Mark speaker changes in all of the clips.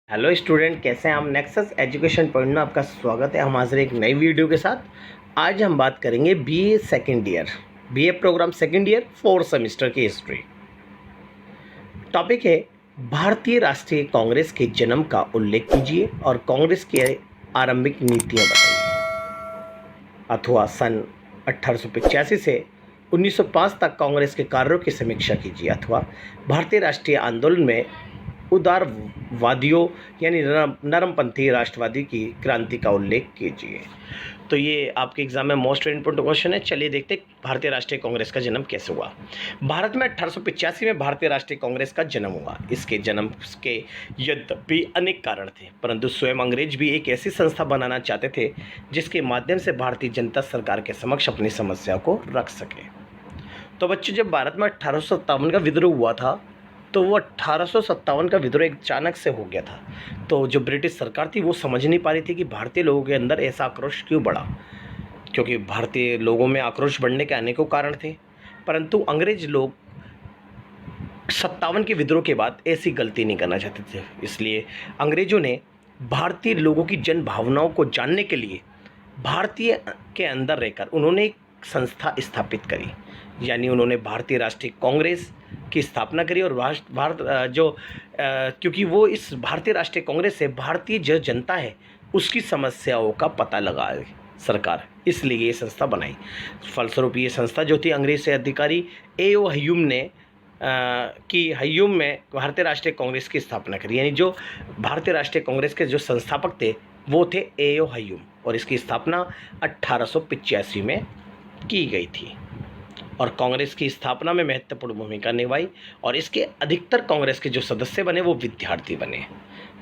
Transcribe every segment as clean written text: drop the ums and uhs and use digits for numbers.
Speaker 1: Hello student, कैसे हैं आप। नेक्सस एजुकेशन पॉइंट में आपका स्वागत है। हम हाजिर एक नई वीडियो के साथ। आज हम बात करेंगे BA second year, BA programme second year 4 semester की हिस्ट्री। टॉपिक है भारतीय राष्ट्रीय कांग्रेस के जन्म का उल्लेख कीजिए और कांग्रेस की आरंभिक नीतियां बताइए। अथवा सन 1885 से 1905 तक कांग्रेस के कार्यों की समीक्षा कीजिए। अथवा भारतीय राष्ट्रीय आंदोलन में उदारवादियों यानी नरमपंथी राष्ट्रवादी की क्रांति का उल्लेख कीजिए। तो ये आपके एग्जाम में मोस्ट इंपोर्टेंट क्वेश्चन है। चलिए देखते हैं भारतीय राष्ट्रीय कांग्रेस का जन्म कैसे हुआ। भारत में 1885 में भारतीय राष्ट्रीय कांग्रेस का जन्म हुआ। इसके जन्म के यद्यपि अनेक कारण थे, परंतु स्वयं अंग्रेज भी एक ऐसी संस्था बनाना चाहते थे जिसके माध्यम से भारतीय जनता सरकार के समक्ष अपनी समस्या को रख सके। तो बच्चों, जब भारत में 1857 का विद्रोह हुआ था तो वो 1857 का विद्रोह अचानक से हो गया था। तो जो ब्रिटिश सरकार थी वो समझ नहीं पा रही थी कि भारतीय लोगों के अंदर ऐसा आक्रोश क्यों बढ़ा, क्योंकि भारतीय लोगों में आक्रोश बढ़ने के अनेकों कारण थे। परंतु अंग्रेज लोग 57 के विद्रोह के बाद ऐसी गलती नहीं करना चाहते थे। इसलिए अंग्रेजों ने भारतीय लोगों की जन भावनाओं को जानने के लिए भारतीय के अंदर रहकर उन्होंने एक संस्था स्थापित करी, यानी उन्होंने भारतीय राष्ट्रीय कांग्रेस की स्थापना करी। और क्योंकि वो इस भारतीय राष्ट्रीय कांग्रेस से भारतीय जो जनता है उसकी समस्याओं का पता लगाए सरकार, इसलिए ये संस्था बनाई। फलस्वरूप ये संस्था जो थी अंग्रेज से अधिकारी A.O. हयूम ने हयूम में भारतीय राष्ट्रीय कांग्रेस की स्थापना करी। यानी जो भारतीय राष्ट्रीय कांग्रेस के जो संस्थापक थे वो थे A.O. हयूम, और इसकी स्थापना 1885 में की गई थी और कांग्रेस की स्थापना में महत्वपूर्ण भूमिका निभाई। और इसके अधिकतर कांग्रेस के जो सदस्य बने वो विद्यार्थी बने।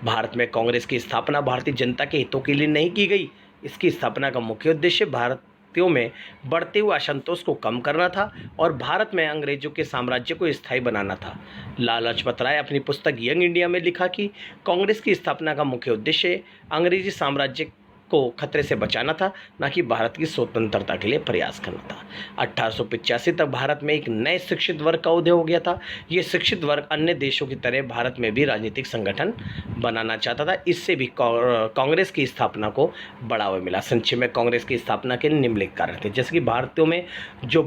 Speaker 1: भारत में कांग्रेस की स्थापना भारतीय जनता के हितों के लिए नहीं की गई। इसकी स्थापना का मुख्य उद्देश्य भारतीयों में बढ़ते हुए असंतोष को कम करना था और भारत में अंग्रेजों के साम्राज्य को स्थायी बनाना था। लाला लाजपत राय अपनी पुस्तक यंग इंडिया में लिखा कि कांग्रेस की स्थापना का मुख्य उद्देश्य अंग्रेजी साम्राज्य को खतरे से बचाना था, न कि भारत की स्वतंत्रता के लिए प्रयास करना था। 1885 तक भारत में एक नए शिक्षित वर्ग का उदय हो गया था। ये शिक्षित वर्ग अन्य देशों की तरह भारत में भी राजनीतिक संगठन बनाना चाहता था। इससे भी कांग्रेस की स्थापना को बढ़ावा मिला। संक्षेप में कांग्रेस की स्थापना के निम्नलिखित कारण थे, जैसे कि भारतीयों में जो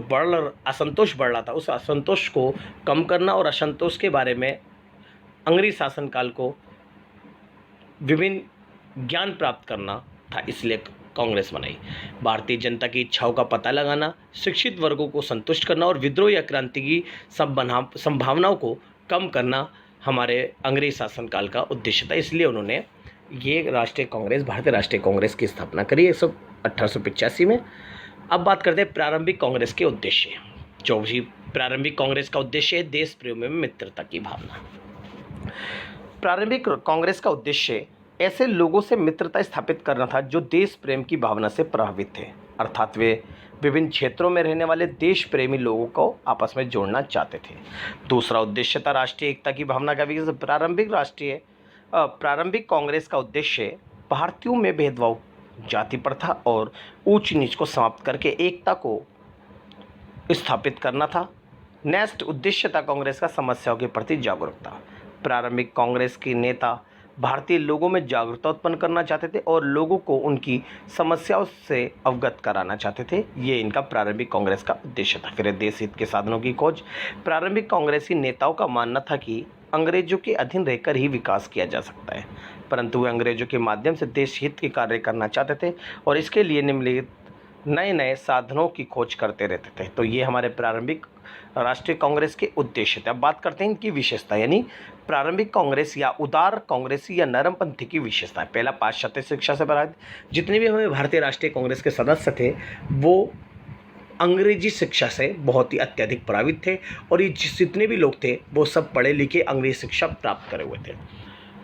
Speaker 1: असंतोष बढ़ रहा था उस असंतोष को कम करना और असंतोष के बारे में अंग्रेज शासनकाल को विभिन्न ज्ञान प्राप्त करना था, इसलिए कांग्रेस बनाई। भारतीय जनता की इच्छाओं का पता लगाना, शिक्षित वर्गों को संतुष्ट करना और विद्रोह या क्रांति की संभावनाओं को कम करना हमारे अंग्रेज शासनकाल का उद्देश्य था। इसलिए उन्होंने ये राष्ट्रीय कांग्रेस, भारतीय राष्ट्रीय कांग्रेस की स्थापना करी 1885 में। अब बात करते हैं प्रारंभिक कांग्रेस के उद्देश्य। जो भी प्रारंभिक कांग्रेस का उद्देश्य है देश प्रेम में मित्रता की भावना। प्रारंभिक कांग्रेस का उद्देश्य ऐसे लोगों से मित्रता स्थापित करना था जो देश प्रेम की भावना से प्रभावित थे, अर्थात वे विभिन्न क्षेत्रों में रहने वाले देश प्रेमी लोगों को आपस में जोड़ना चाहते थे। दूसरा उद्देश्य था राष्ट्रीय एकता की भावना का विकास। प्रारंभिक कांग्रेस का उद्देश्य भारतीयों में भेदभाव, जाति प्रथा और ऊंच नीच को समाप्त करके एकता को स्थापित करना था। नेक्स्ट उद्देश्य था कांग्रेस का समस्याओं के प्रति जागरूकता। प्रारंभिक कांग्रेस के नेता भारतीय लोगों में जागरूकता उत्पन्न करना चाहते थे और लोगों को उनकी समस्याओं से अवगत कराना चाहते थे। ये इनका प्रारंभिक कांग्रेस का उद्देश्य था। फिर देश हित के साधनों की खोज। प्रारंभिक कांग्रेसी नेताओं का मानना था कि अंग्रेजों के अधीन रहकर ही विकास किया जा सकता है, परंतु वे अंग्रेजों के माध्यम से देश हित के कार्य करना चाहते थे और इसके लिए निम्नलिखित नए नए साधनों की खोज करते रहते थे। तो ये हमारे प्रारंभिक राष्ट्रीय कांग्रेस के उद्देश्य थे। अब बात करते हैं इनकी विशेषता, यानी प्रारंभिक कांग्रेस या उदार कांग्रेसी या नरमपंथी की विशेषता। पहला, पाश्चात्य शिक्षा से प्रभावित। जितने भी हमें भारतीय राष्ट्रीय कांग्रेस के सदस्य थे वो अंग्रेजी शिक्षा से बहुत ही अत्यधिक प्रभावित थे और ये जितने भी लोग थे वो सब पढ़े लिखे अंग्रेजी शिक्षा प्राप्त करे हुए थे।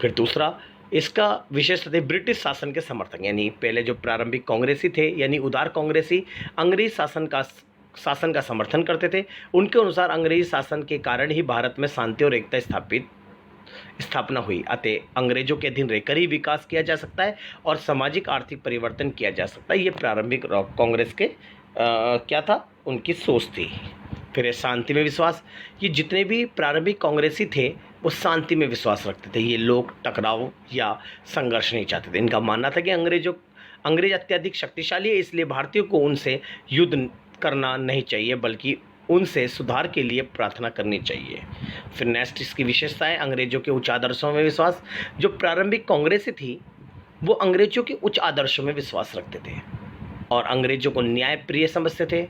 Speaker 1: फिर दूसरा, इसका विशेषता थे ब्रिटिश शासन के समर्थक। यानी पहले जो प्रारंभिक कांग्रेसी थे यानी उदार कांग्रेसी अंग्रेज शासन का समर्थन करते थे। उनके अनुसार अंग्रेजी शासन के कारण ही भारत में शांति और एकता स्थापना हुई, अतः अंग्रेजों के अधीन रहकर ही विकास किया जा सकता है और सामाजिक आर्थिक परिवर्तन किया जा सकता है। ये प्रारंभिक कांग्रेस के क्या था, उनकी सोच थी। फिर शांति में विश्वास। ये जितने भी प्रारंभिक कांग्रेसी थे वो शांति में विश्वास रखते थे। ये लोग टकराव या संघर्ष नहीं चाहते थे। इनका मानना था कि अंग्रेज अत्यधिक शक्तिशाली है, इसलिए भारतीयों को उनसे युद्ध करना नहीं चाहिए बल्कि उनसे सुधार के लिए प्रार्थना करनी चाहिए। फिर नेक्स्ट इसकी विशेषताएं, अंग्रेजों के उच्च आदर्शों में विश्वास। जो प्रारंभिक कांग्रेसी थी वो अंग्रेजों के उच्च आदर्शों में विश्वास रखते थे और अंग्रेजों को न्याय प्रिय समझते थे।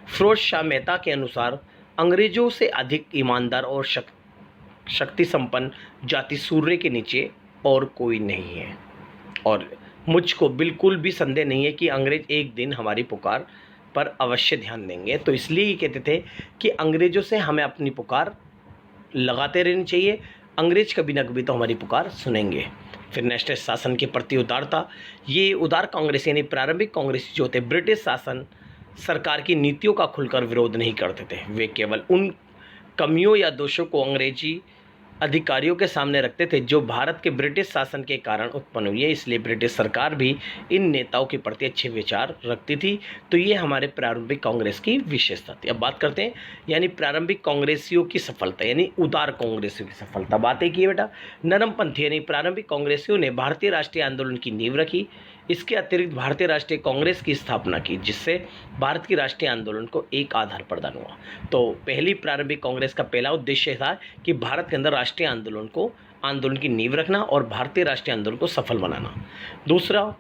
Speaker 1: फिरोज शाह मेहता के अनुसार अंग्रेजों से अधिक ईमानदार और शक्ति संपन्न जाति सूर्य के नीचे और कोई नहीं है और मुझको बिल्कुल भी संदेह नहीं है कि अंग्रेज एक दिन हमारी पुकार पर अवश्य ध्यान देंगे। तो इसलिए ये कहते थे कि अंग्रेजों से हमें अपनी पुकार लगाते रहनी चाहिए, अंग्रेज कभी ना कभी तो हमारी पुकार सुनेंगे। फिर नेक्स्ट है शासन के प्रति उदारता। ये उदार कांग्रेस यानी प्रारंभिक कांग्रेसी जो थे ब्रिटिश शासन सरकार की नीतियों का खुलकर विरोध नहीं करते थे। वे केवल उन कमियों या दोषों को अंग्रेजी अधिकारियों के सामने रखते थे जो भारत के ब्रिटिश शासन के कारण उत्पन्न हुई है, इसलिए ब्रिटिश सरकार भी इन नेताओं के प्रति अच्छे विचार रखती थी। तो ये हमारे प्रारंभिक कांग्रेस की विशेषता थी। अब बात करते हैं यानी प्रारंभिक कांग्रेसियों की सफलता यानी उदार कांग्रेसियों की सफलता। बातें की बेटा, नरमपंथी यानी प्रारंभिक कांग्रेसियों ने भारतीय राष्ट्रीय आंदोलन की नींव रखी। इसके अतिरिक्त भारतीय राष्ट्रीय कांग्रेस की स्थापना की जिससे भारत की राष्ट्रीय आंदोलन को एक आधार प्रदान हुआ। तो पहली प्रारंभिक कांग्रेस का पहला उद्देश्य था कि भारत के अंदर राष्ट्रीय आंदोलन की नींव रखना और भारतीय राष्ट्रीय आंदोलन को सफल बनाना। दूसरा,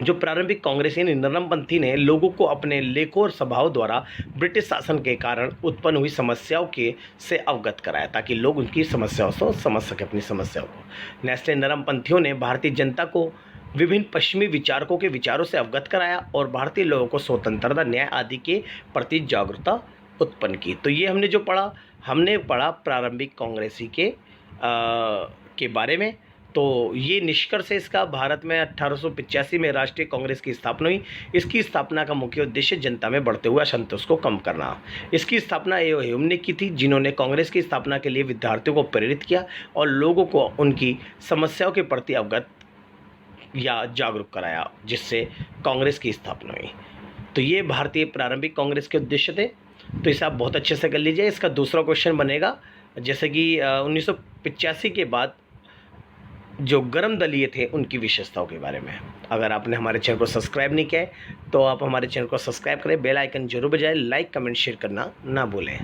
Speaker 1: जो प्रारंभिक कांग्रेस यानी नरमपंथी ने लोगों को अपने लेखों और सभाओं द्वारा ब्रिटिश शासन के कारण उत्पन्न हुई समस्याओं के से अवगत कराया ताकि लोग उनकी समस्याओं को समझ सकें अपनी समस्याओं को। नेक्स्ट, नरमपंथियों ने भारतीय जनता को विभिन्न पश्चिमी विचारकों के विचारों से अवगत कराया और भारतीय लोगों को स्वतंत्रता, न्याय आदि के प्रति जागरूकता उत्पन्न की। तो ये हमने पढ़ा प्रारंभिक कांग्रेसी के बारे में। तो ये निष्कर्ष है इसका, भारत में 1885 में राष्ट्रीय कांग्रेस की स्थापना हुई। इसकी स्थापना का मुख्य उद्देश्य जनता में बढ़ते हुए असंतोष को कम करना। इसकी स्थापना ए.ओ. ह्यूम ने की थी जिन्होंने कांग्रेस की स्थापना के लिए विद्यार्थियों को प्रेरित किया और लोगों को उनकी समस्याओं के प्रति अवगत या जागरूक कराया जिससे कांग्रेस की स्थापना हुई। तो ये भारतीय प्रारंभिक कांग्रेस के उद्देश्य थे। तो इसे आप बहुत अच्छे से कर लीजिए। इसका दूसरा क्वेश्चन बनेगा जैसे कि 1985 के बाद जो गर्म दलीय थे उनकी विशेषताओं के बारे में। अगर आपने हमारे चैनल को सब्सक्राइब नहीं किया है तो आप हमारे चैनल को सब्सक्राइब करें, बेल आइकन जरूर बजाएं, लाइक कमेंट शेयर करना ना भूलें।